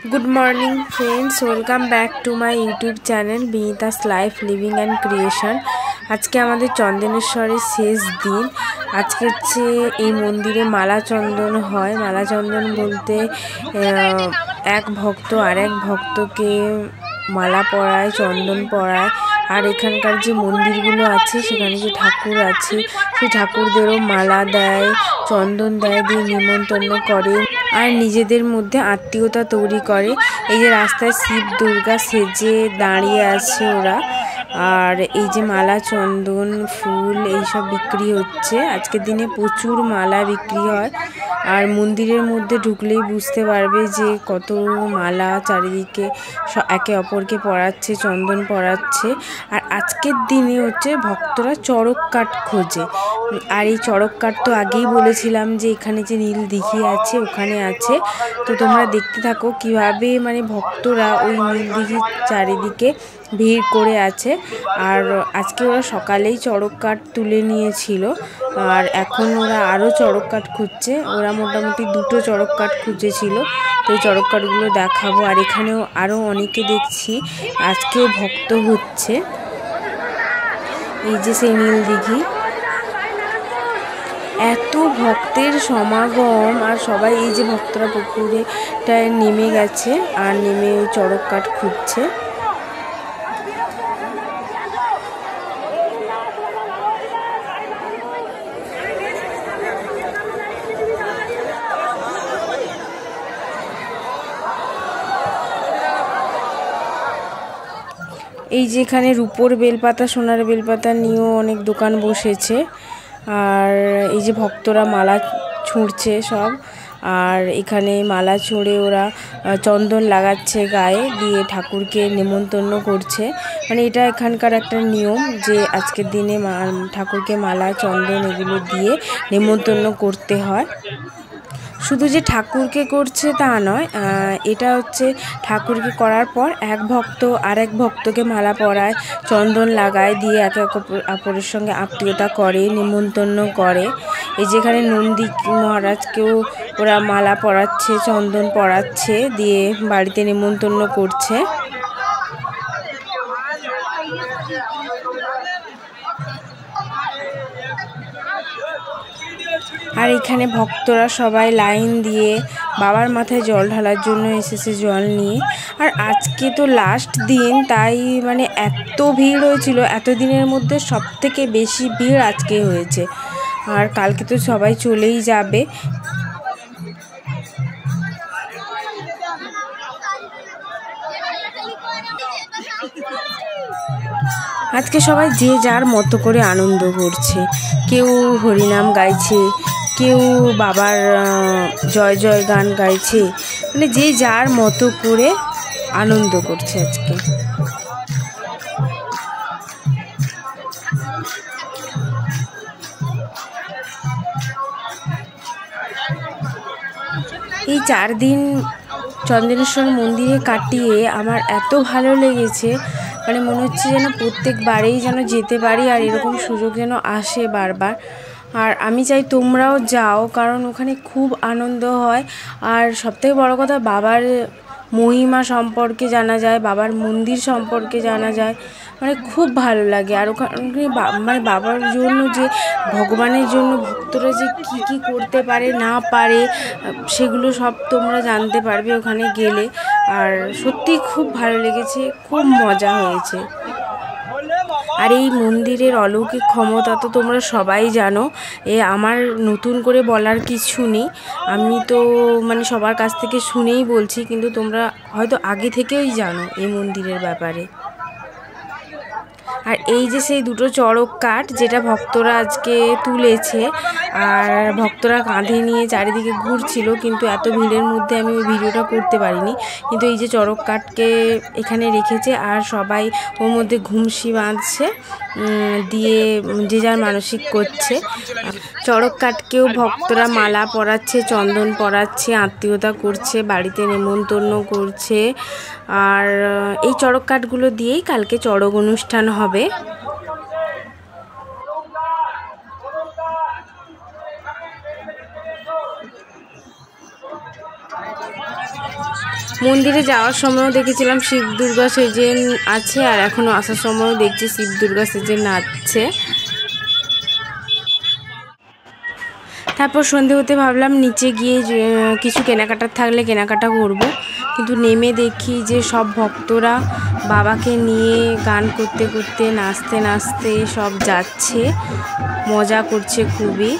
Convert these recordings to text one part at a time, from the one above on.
Good morning friends, welcome back to my YouTube channel Binita's life living and creation. आज के हमारे चंदनेश्वरेर शेष दिन। आज के এই মন্দিরে মালা চন্দন হয়। মালা চন্দন বলতে এক ভক্ত আরেক ভক্তকে মালা পরায়, চন্দন পরায়। আর এখানকার যে মন্দিরগুলো আছে সেখানে যে ঠাকুর আছে সেই ঠাকুরদেরও মালা দেয়, চন্দন দেয়, দিয়ে নিমন্ত্রণ করে আর নিজেদের মধ্যে আত্মীয়তা তৈরি করে। এই যে রাস্তায় শিব দুর্গা সেজে দাঁড়িয়ে আছে ওরা, আর এই যে মালা চন্দন ফুল এইসব বিক্রি হচ্ছে। আজকের দিনে প্রচুর মালা বিক্রি হয়, আর মন্দিরের মধ্যে ঢুকলেই বুঝতে পারবে যে কত মালা চারিদিকে একে অপরকে পরাচ্ছে, চন্দন পরাচ্ছে। আর আজকের দিনে হচ্ছে ভক্তরা চড়ক কাঠ খোঁজে। আর এই চড়ক কাঠ তো আগেই বলেছিলাম যে এখানে যে নীল দিঘি আছে ওখানে আছে। তো তোমরা দেখতে থাকো কিভাবে ভক্তরা ওই নীল দিঘির চারিদিকে ভিড় করে আছে। আর আজকে ওরা সকালেই চড়ক কাঠ তুলে নিয়েছিল, আর এখন ওরা আরও চড়ক কাঠ খুঁজছে। ওরা মোটামুটি 2টো চড়ক কাঠ খুঁজেছিল, তো এই চড়ক কাঠগুলো দেখাবো। আর এখানেও আরও অনেকে দেখছি আজকেও ভক্ত হচ্ছে। এই যে সেই নীল দিঘি, এত ভক্তের সমাগম। আর সবাই এই যে ভক্তরা পুকুরেটায় নেমে গেছে আর নেমে ওই চড়ক কাঠ খুঁজছে। এই যে এখানে রূপোর বেলপাতা, সোনার বেলপাতা নিয়েও অনেক দোকান বসেছে। আর এই যে ভক্তরা মালা ছুঁড়ছে সব, আর এখানে মালা ছুঁড়ে ওরা চন্দন লাগাচ্ছে গায়ে, দিয়ে ঠাকুরকে নেমন্তন্ন করছে। এটা এখানকার একটা নিয়ম যে আজকের দিনে ঠাকুরকে মালা চন্দন এগুলো দিয়ে নেমন্তন্ন করতে হয়। শুধু যে ঠাকুরকে করছে তা নয়, এটা হচ্ছে ঠাকুরকে করার পর এক ভক্ত আরেক ভক্তকে মালা পরায়, চন্দন লাগায়, দিয়ে একে অপরের সঙ্গে আত্মীয়তা করে, নিমন্ত্রণ করে। এই যেখানে নন্দী মহারাজকেও ওরা মালা পরাচ্ছে, চন্দন পরাচ্ছে, দিয়ে বাড়িতে নিমন্ত্রণ করছে। আর এখানে ভক্তরা সবাই লাইন দিয়ে বাবার মাথায় জল ঢালার জন্য এসেছে জল নিয়ে। আর আজকে তো লাস্ট দিন, তাই এত ভিড় হয়েছিল। এত দিনের মধ্যে সবথেকে বেশি ভিড় আজকে হয়েছে। আর কালকে তো সবাই চলেই যাবে। আজকে সবাই যে যার মতো করে আনন্দ করছে। কেউ হরিনাম গাইছে, কেউ বাবার জয় জয় গান গাইছে, যে যার মতো করে আনন্দ করছে আজকে। এই 4 দিন চন্দনেশ্বর মন্দিরে কাটিয়ে আমার এত ভালো লেগেছে, মনে হচ্ছে যেন প্রত্যেকবারেই যেন যেতে পারি, আর এরকম সুযোগ যেন আসে বারবার। আর আমি চাই তোমরাও যাও, কারণ ওখানে খুব আনন্দ হয়। আর সবথেকে বড় কথা, বাবার মহিমা সম্পর্কে জানা যায়, বাবার মন্দির সম্পর্কে জানা যায়, খুব ভালো লাগে। আর ওখানে বাবার জন্য যে ভগবানের জন্য ভক্তরা যে কি কি করতে পারে না পারে সেগুলো সব তোমরা জানতে পারবে ওখানে গেলে। আর সত্যি খুব ভালো লেগেছে, খুব মজা হয়েছে। আর এই মন্দিরের অলৌকিক ক্ষমতা তো তোমরা সবাই জানো, আমার নতুন করে বলার কিছু নেই। আমি তো সবার কাছ থেকে শুনেই বলছি, কিন্তু তোমরা হয়তো আগে থেকেই জানো এই মন্দিরের ব্যাপারে। আর এই যে সেই 2টো চড়ক কাঠ যেটা ভক্তরা আজকে তুলেছে, আর ভক্তরা কাঁধে নিয়ে চারিদিকে ঘুরছিল, কিন্তু এত ভিড়ের মধ্যে আমি ওই ভিডিওটা করতে পারিনি। কিন্তু এই যে চড়ক কাঠকে এখানে রেখেছে, আর সবাই ওর মধ্যে ঘুমসি বাঁধছে, দিয়ে যে যার মানসিক করছে। চড়ক কাঠকেও ভক্তরা মালা পরাচ্ছে, চন্দন পরাচ্ছে, আত্মীয়তা করছে, বাড়িতে নেমন্তন্ন করছে। আর এই চড়ক কাঠগুলো দিয়েই কালকে চড়ক অনুষ্ঠান হবে। মন্দিরে যাওয়ার সময়ও দেখেছিলাম শিব দুর্গা সেজে আছে, আর এখনও আসার সময়ও দেখছি শিব দুর্গা সেজে নাচছে। তারপর সন্ধে হতে ভাবলাম নিচে গিয়ে কিছু কেনাকাটার থাকলে কেনাকাটা করব, কিন্তু নেমে দেখি যে সব ভক্তরা বাবাকে নিয়ে গান করতে করতে নাচতে নাচতে সব যাচ্ছে, মজা করছে খুবই।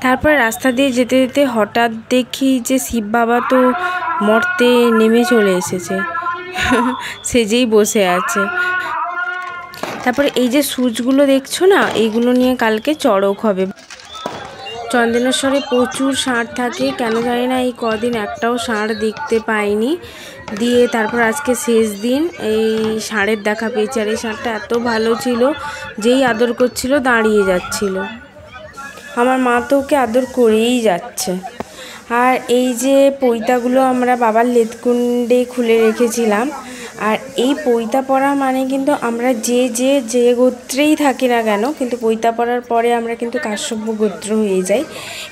তারপর রাস্তা দিয়ে যেতে যেতে হঠাৎ দেখি যে শিব বাবা তো মর্তে নেমে চলে এসেছে, সেজেই বসে আছে। তারপরে এই যে সুচগুলো দেখছো না, এইগুলো নিয়ে কালকে চড়ক হবে। চন্দনেশ্বরে প্রচুর ষাঁড় থাকে, কেন জানি না এই কদিন একটাও ষাঁড় দেখতে পাইনি। দিয়ে তারপর আজকে শেষ দিন, এই ষাঁড়ের দেখা পেয়েছি। আর এই ষাঁড়টা এত ভালো ছিল, যেই আদর করছিল দাঁড়িয়ে যাচ্ছিল। আমার মা তো ওকে আদর করেই যাচ্ছে। আর এই যে পৈতাগুলো আমরা বাবার লেদকুণ্ডে খুলে রেখেছিলাম। আর এই পৈতা পরা মানে কিন্তু আমরা যে গোত্রেই থাকি না কেন, কিন্তু পৈতা পরার পরে আমরা কিন্তু কাশ্যপ গোত্র হয়ে যাই।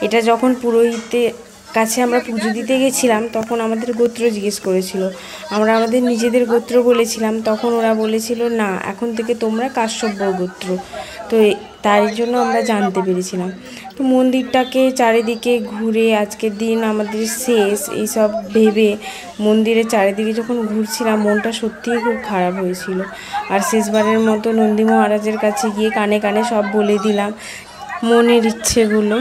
এটা যখন পুরোহিতের কাছে আমরা পুজো দিতে গেছিলাম, তখন আমাদের গোত্র জিজ্ঞেস করেছিল। আমরা আমাদের নিজেদের গোত্র বলেছিলাম, তখন ওরা বলেছিল না, এখন থেকে তোমরা কাশ্যপ গোত্র। তো তাই জন্য আমরা জানতে পেরেছিলাম। তো মন্দিরটাকে চারিদিকে ঘুরে আজকের দিন আমাদের শেষ, এইসব ভেবে মন্দিরের চারিদিকে যখন ঘুরছিলাম মনটা সত্যিই খুব খারাপ হয়েছিল। আর শেষবারের মতো নন্দী মহারাজের কাছে গিয়ে কানে কানে সব বলে দিলাম মনের ইচ্ছেগুলো।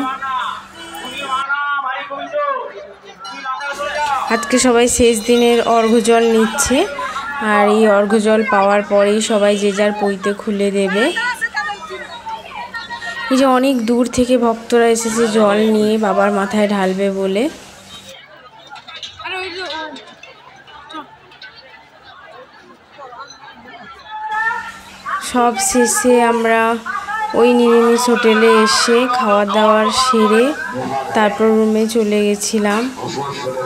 আজকে সবাই শেষ দিনের অর্ঘ্যজল নিচ্ছে, আর এই অর্ঘ্যজল পাওয়ার পরেই সবাই যে যার পৈতে খুলে দেবে। এই যে অনেক দূর থেকে ভক্তরা এসেছে জল নিয়ে বাবার মাথায় ঢালবে বলে। সব শেষে আমরা ওই নিরামিষ হোটেলে এসে খাওয়া দাওয়ার সেরে তারপর রুমে চলে গেছিলাম।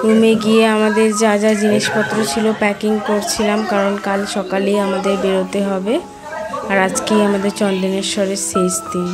রুমে গিয়ে আমাদের যা যা জিনিসপত্র ছিল প্যাকিং করছিলাম, কারণ কাল সকালেই আমাদের বেরোতে হবে। আর আজকেই আমাদের চন্দনেশ্বরের শেষ দিন।